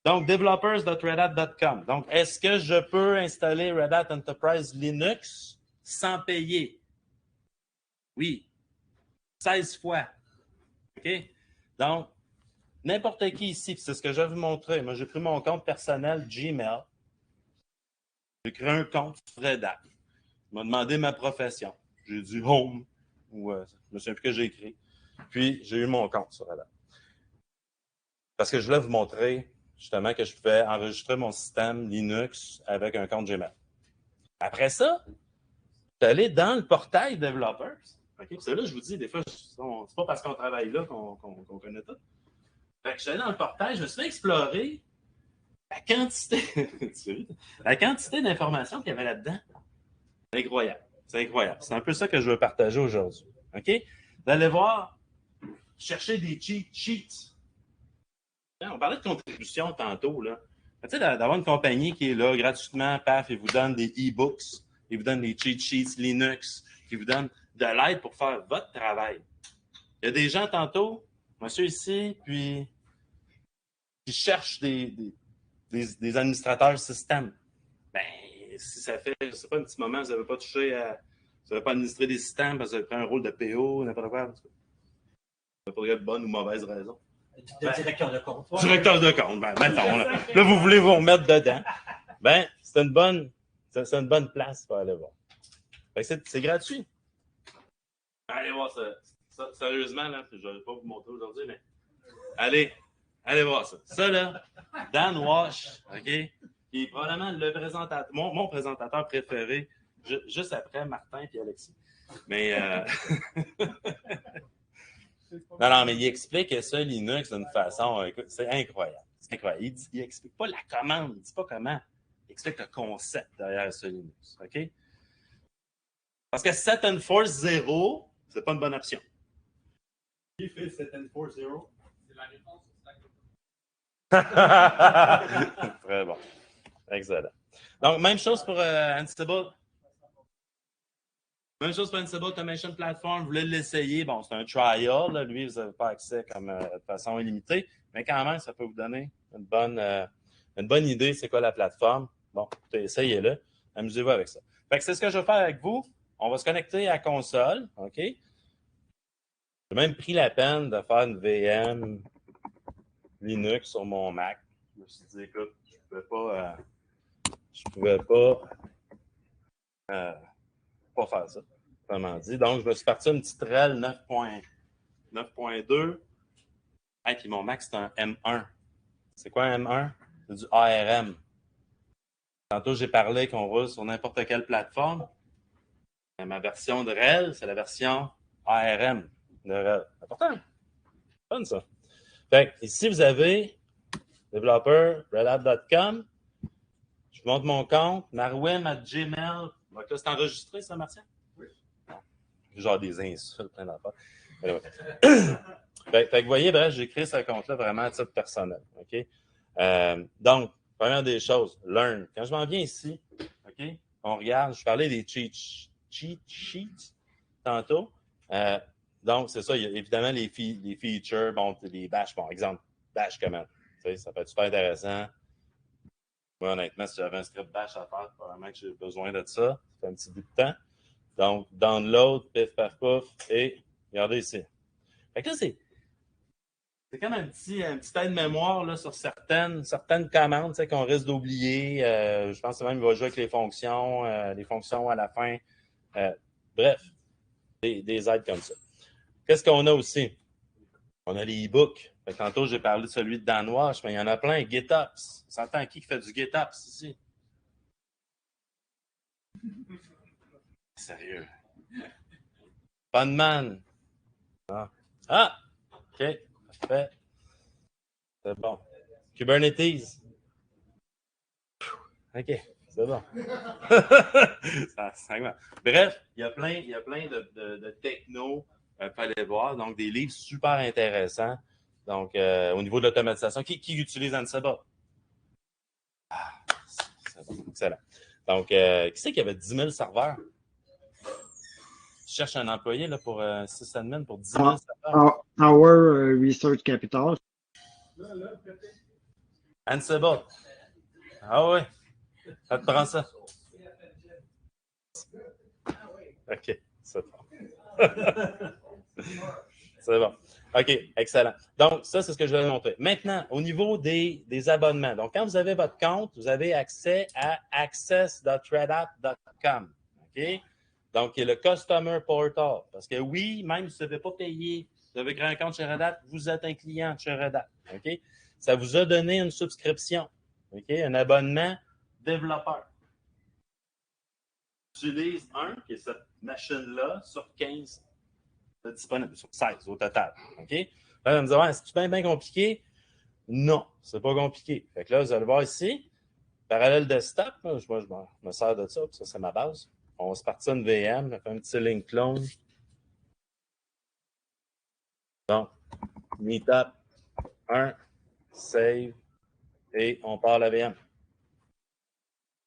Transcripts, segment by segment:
Donc, developers.redhat.com. Donc, est-ce que je peux installer Red Hat Enterprise Linux sans payer? Oui. 16 fois. OK? Donc, n'importe qui ici, c'est ce que je vais vous montrer. Moi, j'ai pris mon compte personnel Gmail. J'ai créé un compte sur Red Hat. Il m'a demandé ma profession. J'ai dit Home, ou je me souviens plus que j'ai écrit. Puis, j'ai eu mon compte sur Red Hat. Parce que je voulais vous montrer justement que je pouvais enregistrer mon système Linux avec un compte Gmail. Après ça, je suis allé dans le portail Developers. Okay? C'est là, je vous dis, des fois, c'est pas parce qu'on travaille là qu'on connaît tout. Fait que je suis allé dans le portail, je me suis fait explorer la quantité d'informations qu'il y avait là-dedans. C'est incroyable. C'est incroyable. C'est un peu ça que je veux partager aujourd'hui. OK? Vous allez voir, chercher des cheat sheets. On parlait de contribution tantôt, là. Tu sais, d'avoir une compagnie qui est là gratuitement, paf, et vous donne des e-books, et vous donne des cheat sheets Linux, qui vous donne de l'aide pour faire votre travail. Il y a des gens tantôt, monsieur ici, puis qui cherchent des administrateurs système. Ben, si ça fait, je sais pas, un petit moment, vous n'avez pas touché à. Vous n'avez pas administré des systèmes parce que vous avez pris un rôle de PO, n'importe quoi. Pour de bonne ou mauvaise raison. De directeur de compte. Directeur de compte, ben, mettons, là. Là, vous voulez vous remettre dedans. Ben, c'est une bonne place pour aller voir. C'est gratuit. Allez voir ça. Sérieusement, là, je ne vais pas vous montrer aujourd'hui, mais allez voir ça. Ça, là, Dan Walsh, OK, qui est probablement le présentateur, mon présentateur préféré, juste après Martin et Alexis. Mais non, mais il explique ça, Linux, d'une façon, écoute, c'est incroyable. C'est incroyable. Il explique pas la commande, il dit pas comment. Il explique le concept derrière ce Linux. OK? Parce que Set and Force 0, c'est pas une bonne option. Qui fait Set and Force 0? C'est la réponse au Slack. Très bon. Excellent. Donc, même chose pour Ansible. Même chose pour Ansible Automation Platform. Vous voulez l'essayer. Bon, c'est un trial. Là. Lui, vous n'avez pas accès comme, de façon illimitée. Mais quand même, ça peut vous donner une bonne idée c'est quoi la plateforme. Bon, essayez-le. Amusez-vous avec ça. Fait que c'est ce que je vais faire avec vous. On va se connecter à la console. OK? J'ai même pris la peine de faire une VM Linux sur mon Mac. Je me suis dit, écoute, je ne pouvais pas faire ça. Comment dit. Donc, je me suis parti une petite RHEL 9.2. Et puis mon Mac, c'est un M1. C'est quoi un M1? C'est du ARM. Tantôt, j'ai parlé qu'on roule sur n'importe quelle plateforme. Ma version de RHEL, c'est la version ARM de RHEL. C'est important. C'est fun, ça. Fait que, ici, vous avez développeur, redhat.com. Je vous montre mon compte. Marwim@gmail. Donc là, c'est enregistré, ça, Martial? Oui. Genre des insultes, plein d'affaires. Fait que vous voyez, bref, j'ai créé ce compte-là vraiment à titre personnel. OK? Donc, première des choses, learn. Quand je m'en viens ici, OK, on regarde, je parlais des cheat sheets tantôt. Donc, c'est ça, il y a évidemment les features, bon, les bash, bon, exemple, bash command. Ça peut être super intéressant. Moi, honnêtement, si j'avais un script bash à faire, probablement que j'ai besoin de ça. Ça fait un petit bout de temps. Donc, download, pif, paf, pouf, et regardez ici. Fait que là, c'est comme un petit aide-mémoire là, sur certaines commandes qu'on risque d'oublier. Je pense que même il va jouer avec les fonctions à la fin. Bref, des aides comme ça. Qu'est-ce qu'on a aussi? On a les e-books. Tantôt, j'ai parlé de celui de Dan Walsh, mais il y en a plein. GitOps. On s'entend qui fait du GitOps ici? Sérieux. Funman. Ah! OK. Parfait. C'est bon. Kubernetes. OK. C'est bon. Bref, il y a plein de technos pour aller voir. Donc, des livres super intéressants. Donc, au niveau de l'automatisation, qui utilise Ansible? Ah, c'est bon. Excellent. Donc, qui c'est qu'il y avait 10 000 serveurs? Tu cherches un employé là, pour sysadmin pour 10 000 serveurs? Our Research Capital. Ansible. Ah ouais. Ça te prend ça. OK. C'est bon. C'est bon. OK, excellent. Donc, ça, c'est ce que je vais vous montrer. Maintenant, au niveau des abonnements. Donc, quand vous avez votre compte, vous avez accès à access.redapp.com. OK? Donc, il y a le Customer Portal. Parce que oui, même si vous n'avez pas payé, vous avez créé un compte chez Red Hat, vous êtes un client chez Red Hat. OK? Ça vous a donné une subscription. OK? Un abonnement développeur. Utilise un, qui est cette machine-là, sur 15 disponible, sur 16 au total. OK? Là, vous me dire, c'est bien, bien compliqué? Non, c'est pas compliqué. Fait que là, vous allez voir ici, parallèle desktop, là, moi, je me sers de ça, ça, c'est ma base. On va se partir une VM, on fait un petit link clone. Donc, Meetup 1, save, et on part la VM.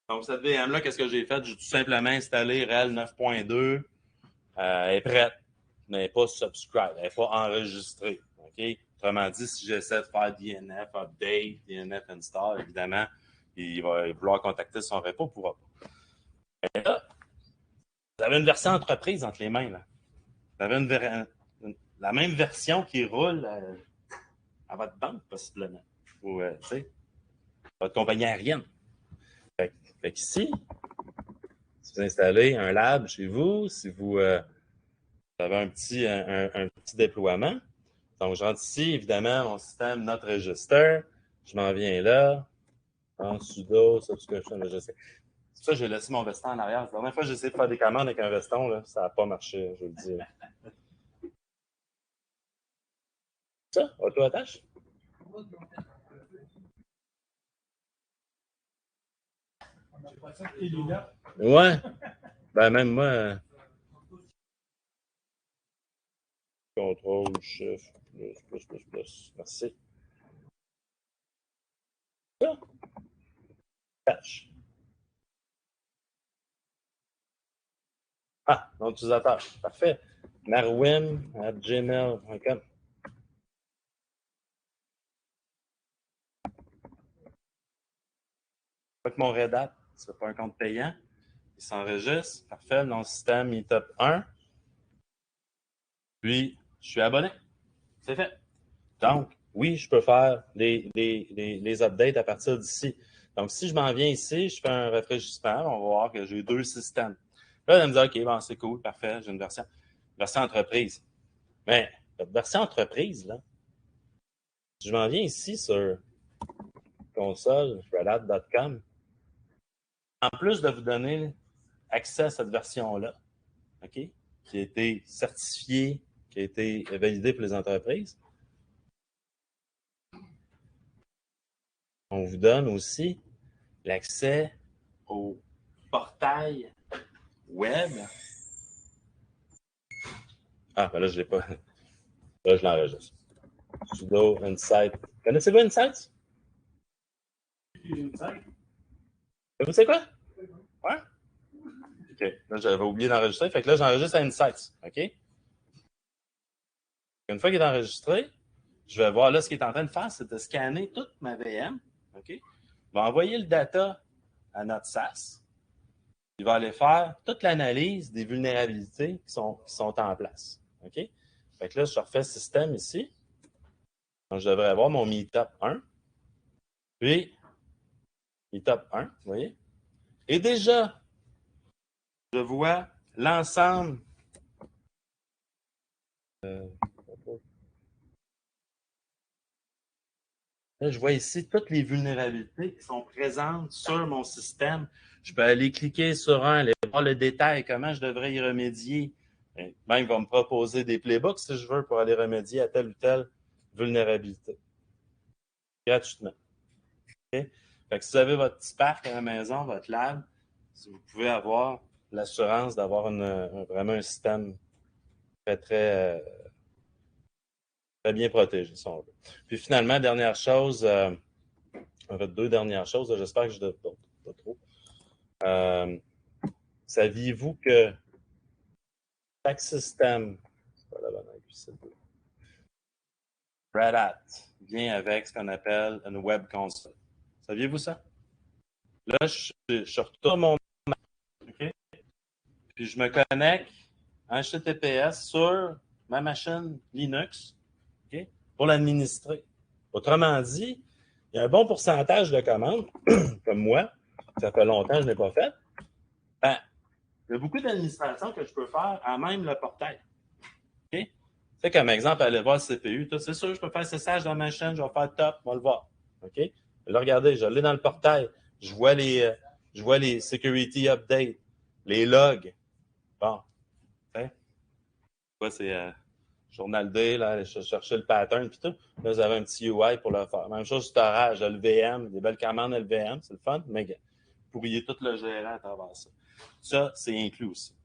Donc, cette VM-là, qu'est-ce que j'ai fait? J'ai tout simplement installé RHEL 9.2. Elle est prête, mais elle n'est pas subscribe, elle n'est pas enregistrée. OK? Autrement dit, si j'essaie de faire DNF update, DNF install, évidemment, il va vouloir contacter son repo, il ne pourra pas. Et là, vous avez une version entreprise entre les mains. Là. Vous avez la même version qui roule à votre banque, possiblement. Ou, tu sais, votre compagnie aérienne. Fait qu'ici, si vous installez un lab chez vous, si vous avez un petit déploiement, donc, je rentre ici, évidemment, mon système Not Register. Je m'en viens là. En sudo, subscription register. C'est pour ça que j'ai laissé mon veston en arrière. La dernière fois que j'ai essayé de faire des commandes avec un veston, là, ça n'a pas marché, je vous le dis. Ça, auto-attache? Ouais. Ben, même moi, contrôle, shift, plus. Merci. Ça, attache. Ah, nom d'utilisateur. Parfait. marwin@gmail.com. Avec mon Red Hat, ce n'est pas un compte payant. Il s'enregistre. Parfait. Nom système Meetup 1. Puis, je suis abonné. C'est fait. Donc, oui, je peux faire les updates à partir d'ici. Donc, si je m'en viens ici, je fais un rafraîchissement, on va voir que j'ai deux systèmes. Là, elle va me dire, OK, bon, c'est cool, parfait, j'ai une version entreprise. Mais, la version entreprise, là, si je m'en viens ici sur console, redhat.com, en plus de vous donner accès à cette version-là, OK, qui a été certifiée, qui a été validée pour les entreprises, on vous donne aussi l'accès au portail web. Ah, ben là, je ne l'ai pas. Là, je l'enregistre. Sudo Insight. Connaissez-vous Insight? Vous savez quoi? Ouais? OK. Là, j'avais oublié d'enregistrer. Fait que là, j'enregistre à Insights. OK? Une fois qu'il est enregistré, je vais voir là ce qu'il est en train de faire, c'est de scanner toute ma VM. OK? Il va envoyer le data à notre SaaS. Il va aller faire toute l'analyse des vulnérabilités qui sont en place. OK? Fait que là, je refais système ici. Donc, je devrais avoir mon Meetup 1. Puis, Meetup 1, vous voyez? Et déjà, je vois l'ensemble. Là, je vois ici toutes les vulnérabilités qui sont présentes sur mon système. Je peux aller cliquer sur un, aller voir le détail, comment je devrais y remédier. Même, il va me proposer des playbooks si je veux pour aller remédier à telle ou telle vulnérabilité. Gratuitement. Okay? Fait que si vous avez votre petit parc à la maison, votre lab, vous pouvez avoir l'assurance d'avoir vraiment un système très, très, très bien protégé, si on veut. Puis finalement, dernière chose, en fait, deux dernières choses, j'espère que je ne pas trop. Saviez-vous que chaque système, c'est pas la bonne Red Hat vient avec ce qu'on appelle une web console. Saviez-vous ça? Là, je retourne mon Mac, OK? Puis je me connecte en HTTPS sur ma machine Linux, OK? Pour l'administrer. Autrement dit, il y a un bon pourcentage de commandes, comme moi, ça fait longtemps que je n'ai pas fait. Ben, il y a beaucoup d'administrations que je peux faire à même le portail. OK? C'est comme exemple, aller voir le CPU. C'est sûr, je peux faire SSH dans ma chaîne, je vais faire top, on va le voir. OK? Là, regardez, je l'ai dans le portail. Je vois les security updates, les logs. Bon. C'est Journal D, là, je cherchais le pattern puis tout. Là, vous avez un petit UI pour le faire. Même chose, storage, LVM, des belles commandes LVM, c'est le fun, mais vous pourriez tout le gérer à travers ça. Ça, c'est inclus aussi.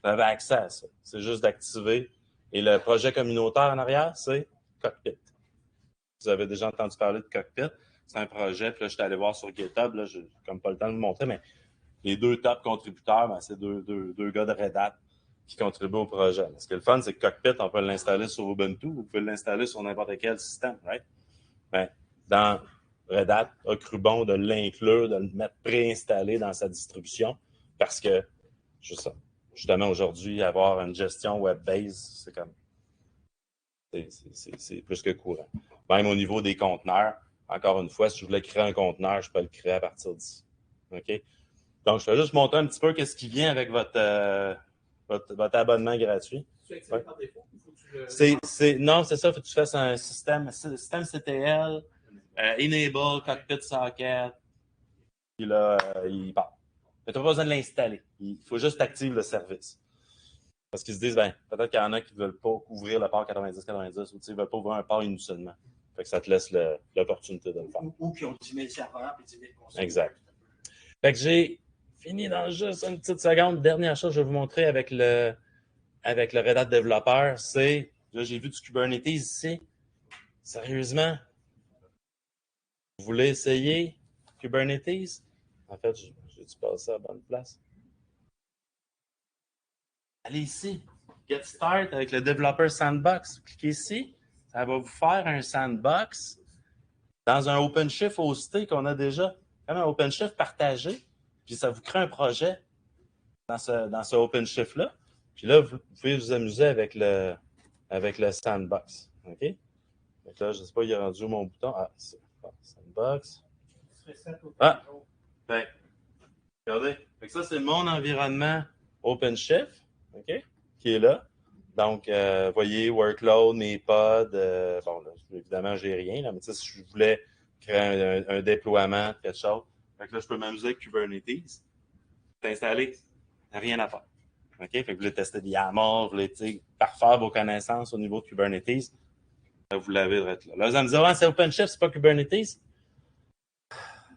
Vous avez accès à ça. C'est juste d'activer. Et le projet communautaire en arrière, c'est Cockpit. Vous avez déjà entendu parler de Cockpit. C'est un projet, puis là, je suis allé voir sur GitHub, là, j'ai comme pas le temps de vous montrer, mais les deux top contributeurs, ben, c'est deux gars de Red Hat qui contribuent au projet. Ce qui est le fun, c'est que Cockpit, on peut l'installer sur Ubuntu, vous pouvez l'installer sur n'importe quel système, right? Ben, dans Red Hat, a cru bon de l'inclure, de le mettre préinstallé dans sa distribution, parce que, justement, aujourd'hui, avoir une gestion web-based, c'est comme, c'est plus que courant. Même au niveau des conteneurs, encore une fois, si je voulais créer un conteneur, je peux le créer à partir d'ici. OK? Donc, je vais juste montrer un petit peu qu'est-ce qui vient avec votre abonnement gratuit. Tu actives par défaut ou faut que tu le... Non, c'est ça, il faut que tu fasses un système CTL, Enable, Cockpit Socket, puis là, il part. Tu n'as pas besoin de l'installer. Il faut juste activer le service. Parce qu'ils se disent, ben, peut-être qu'il y en a qui ne veulent pas ouvrir le port 90-90 ou ils ne veulent pas ouvrir un port uniselement. Fait que ça te laisse l'opportunité de le faire. Ou qui ont 10 000 serveurs et 10 000 consoles. Exact. Fait que j'ai fini dans juste une petite seconde. Dernière chose que je vais vous montrer avec le Red Hat développeur, c'est, là, j'ai vu du Kubernetes ici. Sérieusement? Vous voulez essayer Kubernetes? En fait, j'ai-tu passé à la bonne place? Allez ici. Get Start avec le Developer Sandbox. Cliquez ici. Ça va vous faire un sandbox dans un OpenShift hosté qu'on a déjà. Comme un OpenShift partagé. Puis ça vous crée un projet dans ce OpenShift-là. Puis là, vous pouvez vous amuser avec le sandbox. OK? Donc là, je ne sais pas, il est rendu où mon bouton. Ah, c'est sandbox. Ah! Ben, regardez. Fait que ça, c'est mon environnement OpenShift, OK? Qui est là. Donc, voyez, workload, mes pods. Bon, là, évidemment, j'ai rien. Là, mais si je voulais créer un déploiement, quelque chose, fait que là, je peux m'amuser avec Kubernetes. C'est installé. Rien à faire. OK? Fait que vous voulez tester des YAML, vous voulez parfaire vos connaissances au niveau de Kubernetes. Vous l'avez là. Là, vous allez me dire, ouais, c'est OpenShift, c'est pas Kubernetes.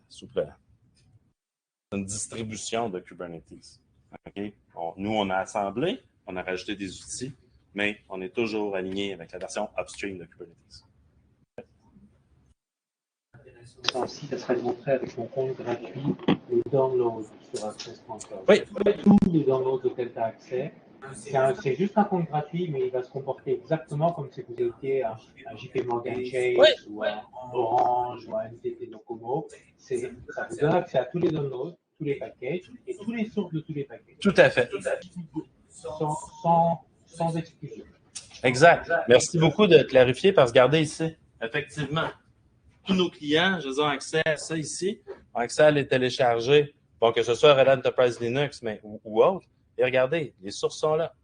S'il vous plaît. C'est une distribution de Kubernetes. OK? Nous, on a assemblé, on a rajouté des outils, mais on est toujours aligné avec la version upstream de Kubernetes. Si ça serait de montrer avec mon compte gratuit les downloads sur access.com. Oui. Tous les downloads auxquels tu as accès. C'est juste un compte gratuit, mais il va se comporter exactement comme si vous étiez un JP Morgan Chase ou un Orange ou un NTT Docomo. Ça vous donne accès à tous les downloads, tous les packages et tous les sources de tous les packages. Tout à fait. Sans exclusion. Exact. Merci beaucoup de clarifier parce que regardez ici, effectivement, tous nos clients, je ont accès à ça ici, ont accès à les télécharger, bon, que ce soit Red Hat Enterprise Linux mais, ou autre. Et regardez, les sources sont là.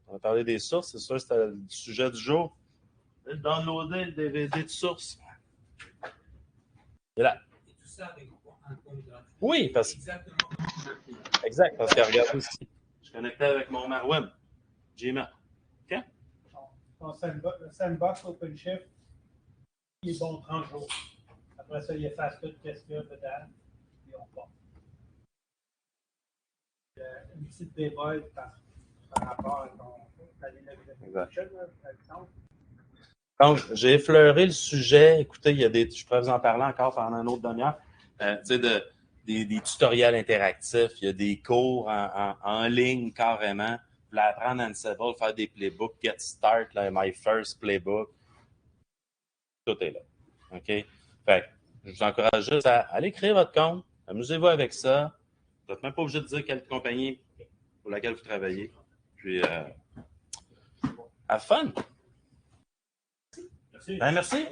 On va parler des sources, c'est sûr, c'était le sujet du jour. Downloader le DVD de source. Et là. Et tout ça avec un compte gratuit. Oui, parce que. Exact, parce que regardez ici. Je connectais avec mon Marwin. Gmail. OK? Le sandbox OpenShift, il est bon 30 jours. Après ça, il efface tout ce qu'il y a dedans, et on part. Une petite débug par rapport à ta Exact. Donc, j'ai effleuré le sujet. Écoutez, je pourrais vous en parler encore pendant une autre demi-heure. Des tutoriels interactifs, il y a des cours en ligne carrément. Vous voulez apprendre Ansible, faire des playbooks, Get Start, là, My First Playbook. Tout est là. OK? Fait je vous encourage juste à aller créer votre compte. Amusez-vous avec ça. Vous n'êtes même pas obligé de dire quelle compagnie pour laquelle vous travaillez. Puis, have fun! Merci. Ben, merci.